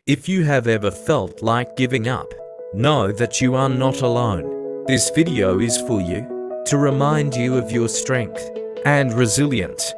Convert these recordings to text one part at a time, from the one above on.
If you have ever felt like giving up, know that you are not alone. This video is for you, to remind you of your strength and resilience.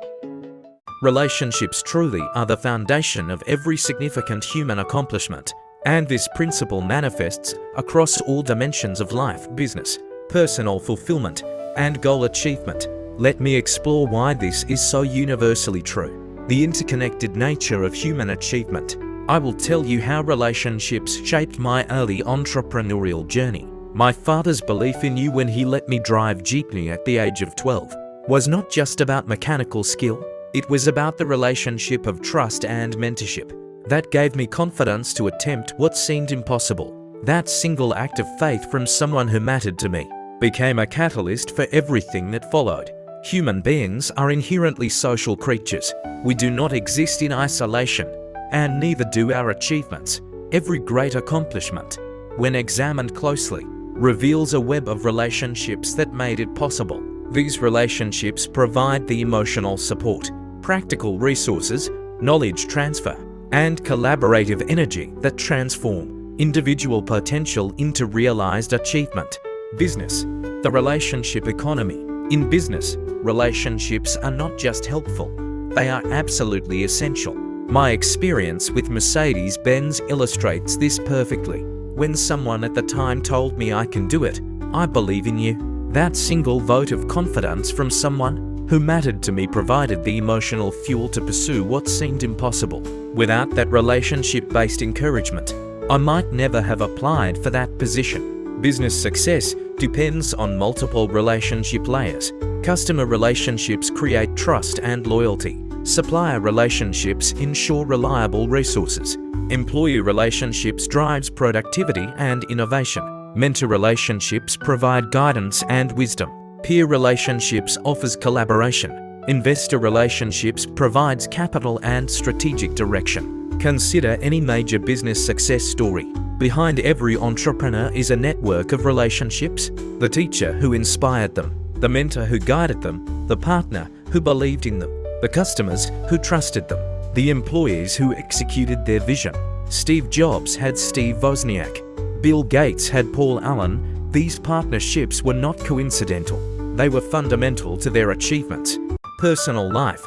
Relationships truly are the foundation of every significant human accomplishment, and this principle manifests across all dimensions of life, business, personal fulfillment, and goal achievement. Let me explore why this is so universally true. The interconnected nature of human achievement. I will tell you how relationships shaped my early entrepreneurial journey. My father's belief in you when he let me drive jeepney at the age of 12 was not just about mechanical skill, it was about the relationship of trust and mentorship that gave me confidence to attempt what seemed impossible. That single act of faith from someone who mattered to me became a catalyst for everything that followed. Human beings are inherently social creatures. We do not exist in isolation, and neither do our achievements. Every great accomplishment, when examined closely, reveals a web of relationships that made it possible. These relationships provide the emotional support, practical resources, knowledge transfer, and collaborative energy that transform individual potential into realized achievement. Business, the relationship economy. In business, relationships are not just helpful, they are absolutely essential. My experience with Mercedes-Benz illustrates this perfectly. When someone at the time told me, "I can do it, I believe in you," that single vote of confidence from someone who mattered to me provided the emotional fuel to pursue what seemed impossible. Without that relationship-based encouragement, I might never have applied for that position. Business success depends on multiple relationship layers. Customer relationships create trust and loyalty. Supplier relationships ensure reliable resources. Employee relationships drives productivity and innovation. Mentor relationships provide guidance and wisdom. Peer relationships offers collaboration. Investor relationships provides capital and strategic direction. Consider any major business success story. Behind every entrepreneur is a network of relationships. The teacher who inspired them, the mentor who guided them, the partner who believed in them, the customers who trusted them, the employees who executed their vision. Steve Jobs had Steve Wozniak. Bill Gates had Paul Allen. These partnerships were not coincidental. They were fundamental to their achievements. Personal life,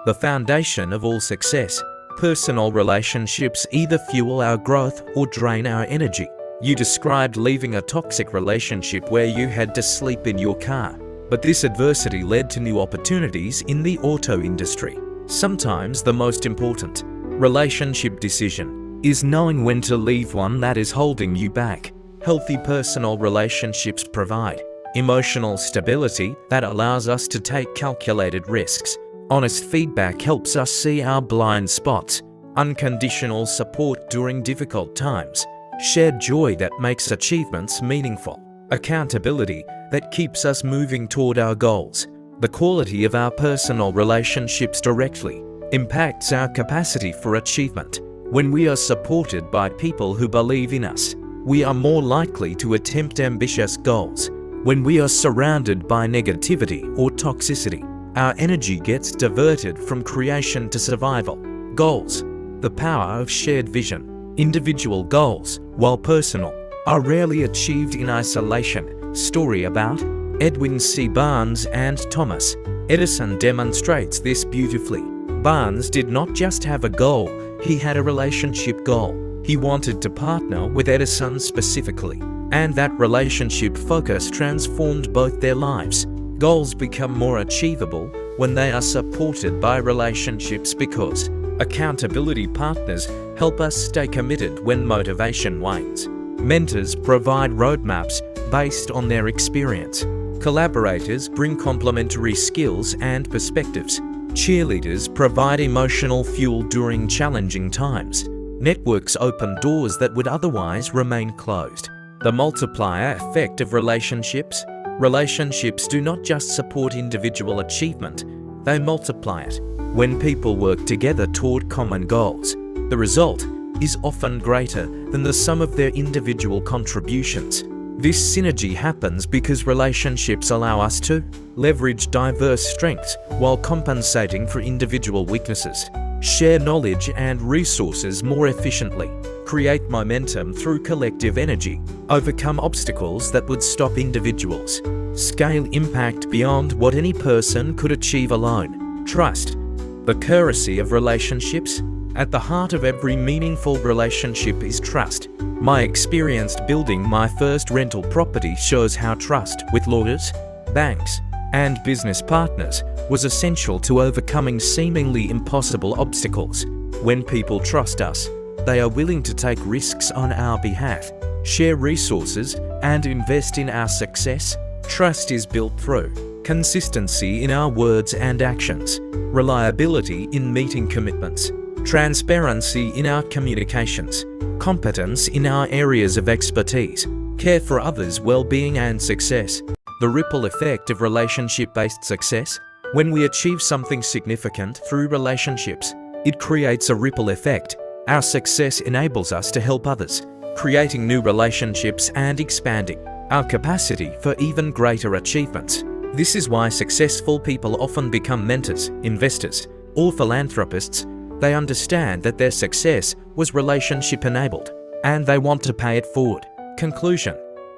the foundation of all success. Personal relationships either fuel our growth or drain our energy. You described leaving a toxic relationship where you had to sleep in your car. But this adversity led to new opportunities in the auto industry. Sometimes the most important relationship decision is knowing when to leave one that is holding you back. Healthy personal relationships provide emotional stability that allows us to take calculated risks. Honest feedback helps us see our blind spots. Unconditional support during difficult times. Shared joy that makes achievements meaningful. Accountability that keeps us moving toward our goals. The quality of our personal relationships directly impacts our capacity for achievement. When we are supported by people who believe in us, we are more likely to attempt ambitious goals. When we are surrounded by negativity or toxicity, our energy gets diverted from creation to survival. Goals, the power of shared vision. Individual goals, while personal, are rarely achieved in isolation. Story about Edwin C. Barnes and Thomas Edison demonstrates this beautifully. Barnes did not just have a goal, he had a relationship goal. He wanted to partner with Edison specifically, and that relationship focus transformed both their lives. Goals become more achievable when they are supported by relationships because accountability partners help us stay committed when motivation wanes. Mentors provide roadmaps based on their experience. Collaborators bring complementary skills and perspectives. Cheerleaders provide emotional fuel during challenging times. Networks open doors that would otherwise remain closed. The multiplier effect of relationships. Relationships do not just support individual achievement, they multiply it. When people work together toward common goals, the result is often greater than the sum of their individual contributions. This synergy happens because relationships allow us to leverage diverse strengths while compensating for individual weaknesses. share knowledge and resources more efficiently, create momentum through collective energy, overcome obstacles that would stop individuals, scale impact beyond what any person could achieve alone. Trust, the currency of relationships. At the heart of every meaningful relationship is trust. My experience building my first rental property shows how trust with lawyers, banks, and business partners was essential to overcoming seemingly impossible obstacles. When people trust us, they are willing to take risks on our behalf, share resources, and invest in our success. Trust is built through consistency in our words and actions, reliability in meeting commitments, transparency in our communications, competence in our areas of expertise, care for others' well-being and success. The ripple effect of relationship-based success. When we achieve something significant through relationships, it creates a ripple effect. Our success enables us to help others, creating new relationships and expanding our capacity for even greater achievements. This is why successful people often become mentors, investors, or philanthropists. They understand that their success was relationship-enabled, and they want to pay it forward. Conclusion: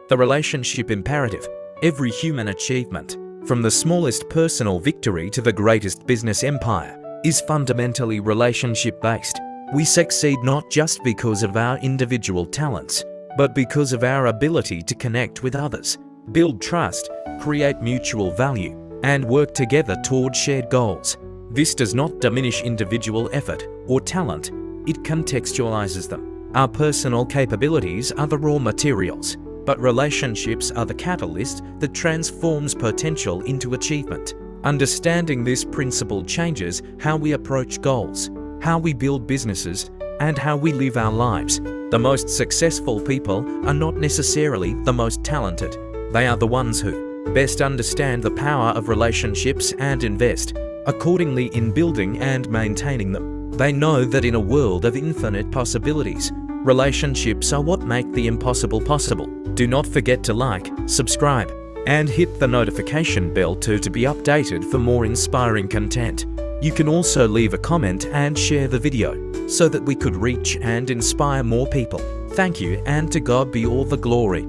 the relationship imperative. Every human achievement, from the smallest personal victory to the greatest business empire, is fundamentally relationship-based. We succeed not just because of our individual talents, but because of our ability to connect with others, build trust, create mutual value, and work together toward shared goals. This does not diminish individual effort or talent, it contextualizes them. Our personal capabilities are the raw materials, but relationships are the catalyst that transforms potential into achievement. Understanding this principle changes how we approach goals, how we build businesses, and how we live our lives. The most successful people are not necessarily the most talented. They are the ones who best understand the power of relationships and invest accordingly in building and maintaining them. They know that in a world of infinite possibilities, relationships are what make the impossible possible. Do not forget to like, subscribe, and hit the notification bell to be updated for more inspiring content. You can also leave a comment and share the video so that we could reach and inspire more people. Thank you, and to God be all the glory.